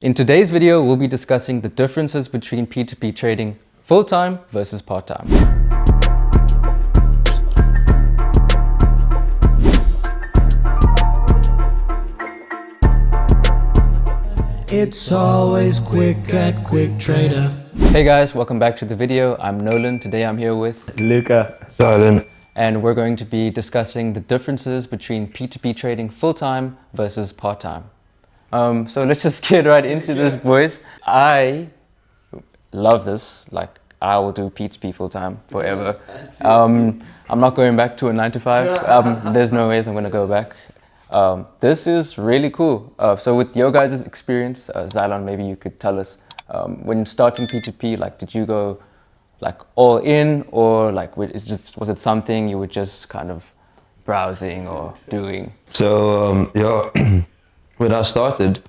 In today's video, we'll be discussing the differences between P2P trading full-time versus part-time. It's always quick at Quick Trader. Hey guys, welcome back to the video. I'm Nolan. Today I'm here with Luca. Silent. and we're going to be discussing the differences between P2P trading full-time versus part-time. So let's just get right into this, boys. I love this. Like, I will do P2P full-time forever. I'm not going back to a 9 to 5. There's no ways I'm going to go back. This is really cool. So with your guys' experience, Xylon, maybe you could tell us, when starting P2P, like, did you go like all in, or like was it something you were just kind of browsing or doing? So when I started,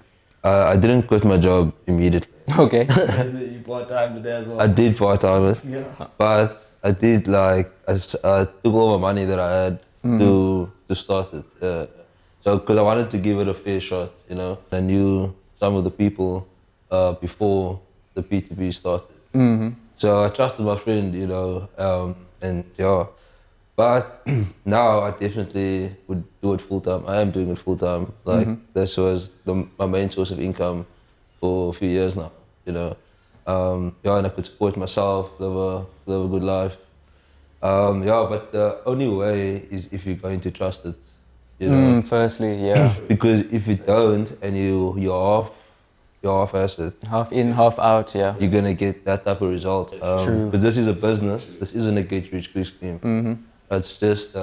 I didn't quit my job immediately. Okay. You bought time today as well. I did part-timers, Yeah. but I did I took all my money that I had to start it. So because I wanted to give it a fair shot, you know. I knew some of the people before the P2P started. So I trusted my friend, you know, and yeah. But now I definitely would do it full time. I am doing it full time. Like this was my main source of income for a few years now, you know. And I could support myself, live a good life. But the only way is if you're going to trust it, you know. Firstly, yeah. Because if you don't and you're half-assed it, Half in, half out, yeah. you're gonna get that type of result. True. But this is a business. This isn't a get-rich-quick scheme. It's just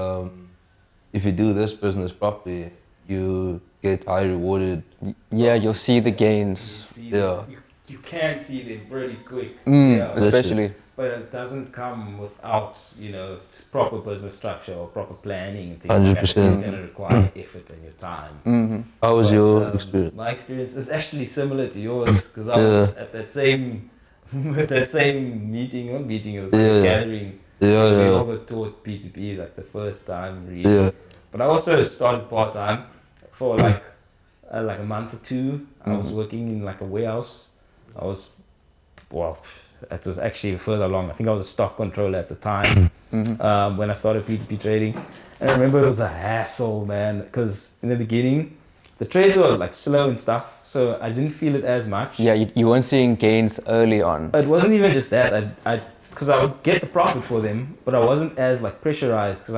if you do this business properly, you get high rewarded. Yeah, you'll see the gains, Yeah. You can see them pretty quick. especially. But it doesn't come without, you know, proper business structure or proper planning and things 100%. like that. It's going to require effort and your time. How was But, your experience? My experience is actually similar to yours because I was at that same meeting, it was like a gathering. We all got taught P2P like the first time really. Yeah. But I also started part-time for like a month or two. I was working in like a warehouse. It was actually further along. I think I was a stock controller at the time when I started P2P trading. And I remember it was a hassle, man, because in the beginning, the trades were like slow and stuff. So I didn't feel it as much. Yeah, you weren't seeing gains early on. It wasn't even just that. Because I would get the profit for them, but I wasn't as like pressurized because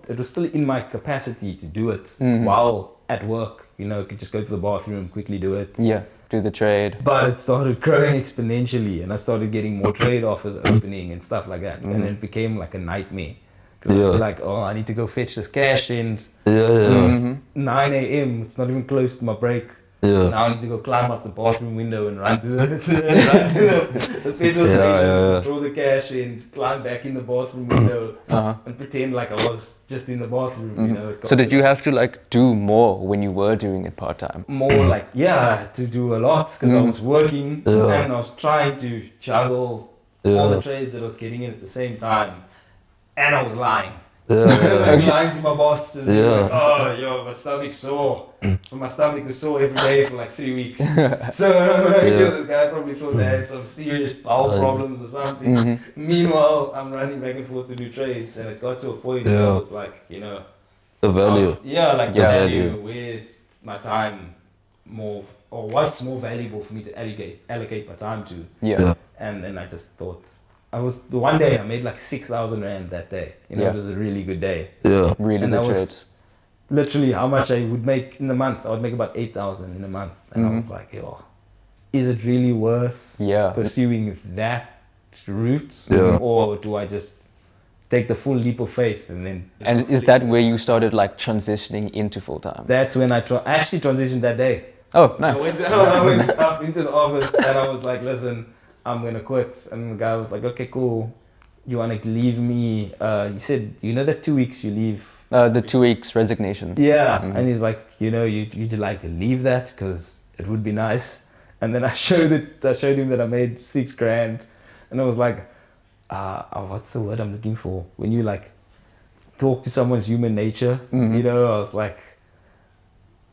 it was still in my capacity to do it while at work. You know, I could just go to the bathroom, quickly do it. Yeah, do the trade. But it started growing exponentially, and I started getting more trade offers opening and stuff like that. And it became like a nightmare. Because I was like, I need to go fetch this cash in. Yeah. 9 a.m. It's not even close to my break. Yeah. Now I need to go climb out the bathroom window and run to the petrol station, throw the cash in, climb back in the bathroom window, and pretend like I was just in the bathroom. You know. So did you have to like do more when you were doing it part-time? More like, to do a lot because I was working and I was trying to juggle all the trades that I was getting in at the same time, and I was lying. Like lying to my boss and like, my stomach's sore. My stomach was sore every day for like 3 weeks. So this guy probably thought I had some serious bowel problems or something. Meanwhile, I'm running back and forth to do trades, and it got to a point where I was like, you know, The value. the value where it's my time more, or what's more valuable for me to allocate my time to. Yeah. And then I just thought, the one day I made like 6,000 Rand that day. You know, it was a really good day. Yeah. Really And good that was trades. literally how much I would make in the month. I would make about 8,000 in a month. And I was like, is it really worth pursuing that route? Yeah. Or do I just take the full leap of faith and then... And is that where you started like transitioning into full-time? That's when I actually transitioned that day. Oh, nice. I went up into the office and I was like, listen, I'm going to quit. And the guy was like, okay, cool. You want to leave me? He said, you know that 2 weeks you leave? The 2 weeks resignation. Yeah. And he's like, you know, you'd like to leave that because it would be nice. And then I showed him that I made 6 grand. And I was like, what's the word I'm looking for? When you like talk to someone's human nature, you know, I was like,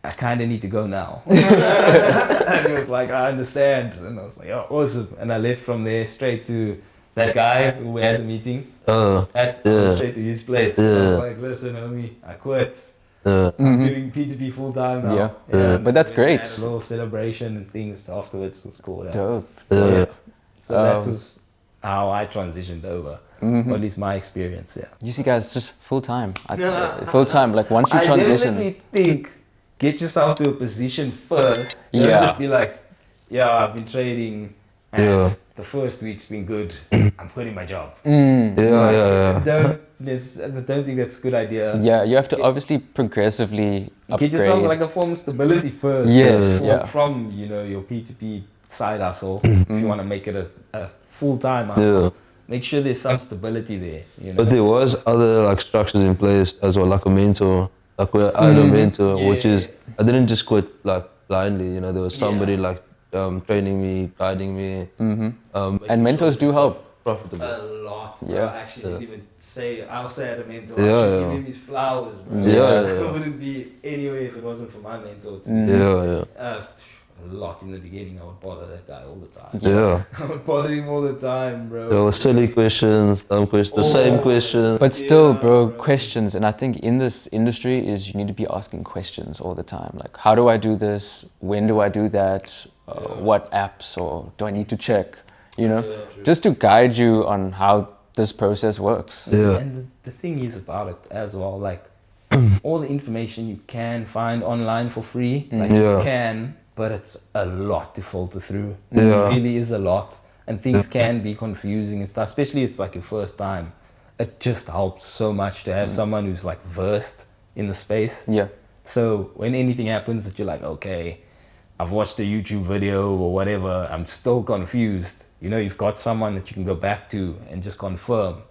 I kind of need to go now. And he was like, I understand. And I was like, oh, awesome. And I left from there straight to that guy who we had the meeting. Straight to his place. I was like, listen, homie, I quit. I'm doing P2P full time now. Yeah. But that's great. Had a little celebration and things afterwards. It was cool. Yeah. Dope. So that was how I transitioned over. Or at least my experience. Yeah. You see, guys, just full time. Full time. Like once you transition. I definitely think get yourself to a position first. Don't just be like, yeah, I've been trading. And the first week's been good. I'm quitting my job. Don't think that's a good idea. Yeah, you have to obviously progressively upgrade. Get yourself like a form of stability first. Yes, From your P2P side hustle, if you want to make it a full-time hustle, make sure there's some stability there. But there was other like structures in place as well, like a mentor. Like where I had a mentor, which is I didn't just quit like blindly. There was somebody like training me, guiding me. And mentors do help. Profitable. A lot, bro. I actually didn't even say, I also had a mentor. I should give him his flowers, bro. I wouldn't be anywhere if it wasn't for my mentor. A lot in the beginning, I would bother that guy all the time. I would bother him all the time, bro. There were silly questions, dumb questions, the same questions. But still, bro, questions. And I think in this industry is you need to be asking questions all the time. Like, how do I do this? When do I do that? What apps or do I need to check? Just to guide you on how this process works. And the thing is about it as well, like all the information you can find online for free, like you can, but it's a lot to filter through. It really is a lot, and things can be confusing and stuff, especially it's like your first time. It just helps so much to have someone who's like versed in the space. So when anything happens that you're like, okay, I've watched a YouTube video or whatever, I'm still confused. You've got someone that you can go back to and just confirm,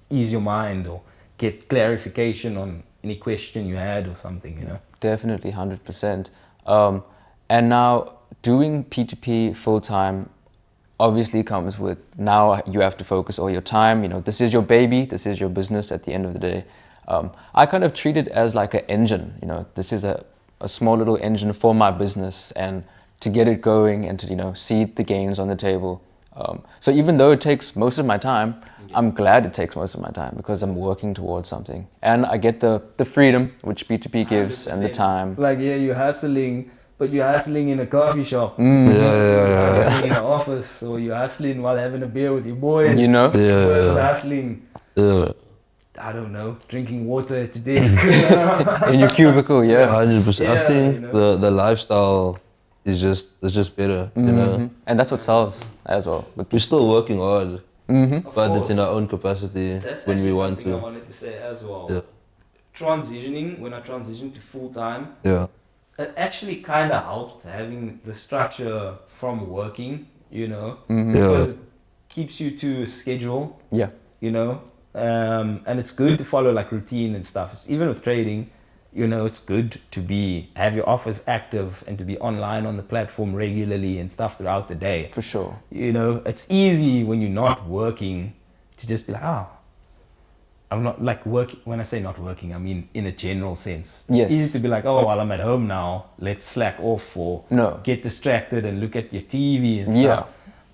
ease your mind or get clarification on any question you had or something, Definitely, 100%. And now doing P2P full-time obviously comes with, now you have to focus all your time. This is your baby, this is your business at the end of the day. I kind of treat it as like an engine, this is a small little engine for my business and to get it going and to, see the gains on the table. So even though it takes most of my time, I'm glad it takes most of my time because I'm working towards something. And I get the freedom which P2P gives 100%. And the time. Like, you're hustling, but you're hustling in a coffee shop. You're hustling in an office, or you're hustling while having a beer with your boys. You're hustling, I don't know, drinking water at your desk. In your cubicle, 100%. I think the lifestyle is just better, And that's what sells as well. We're still working hard, but it's in our own capacity. That's when we want to. I wanted to say as well. Transitioning, when I transitioned to full time, it actually kind of helped having the structure from working, because it keeps you to a schedule. And it's good to follow like routine and stuff. Even with trading, it's good to have your offers active and to be online on the platform regularly and stuff throughout the day. For sure. It's easy when you're not working to just be like, I'm not like working. When I say not working, I mean in a general sense. Yes. It's easy to be like, while I'm at home now, let's slack off or get distracted and look at your TV and stuff.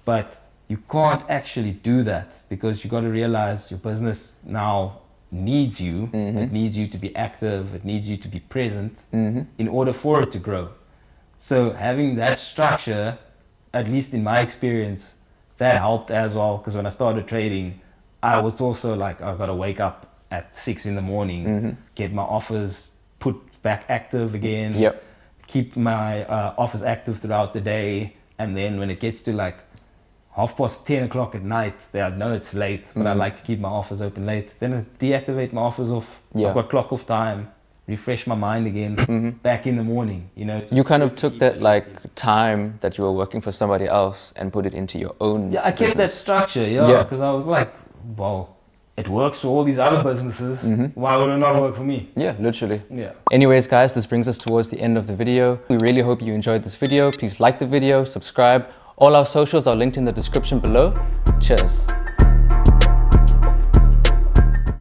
But you can't actually do that because you got to realize your business now needs you. It needs you to be active. It needs you to be present in order for it to grow. So having that structure, at least in my experience, that helped as well. Because when I started trading, I was also like, I've got to wake up at 6 a.m, get my offers put back active again, keep my offers active throughout the day. And then when it gets to like 10:30 at night, I know it's late, but I like to keep my offers open late. Then I deactivate my offers off. I've got clock off time, refresh my mind again, back in the morning, You kind of took that like time that you were working for somebody else and put it into your own I kept that structure, because I was like, well, it works for all these other businesses. Why would it not work for me? Yeah, literally. Anyways, guys, this brings us towards the end of the video. We really hope you enjoyed this video. Please like the video, subscribe. All our socials are linked in the description below. Cheers.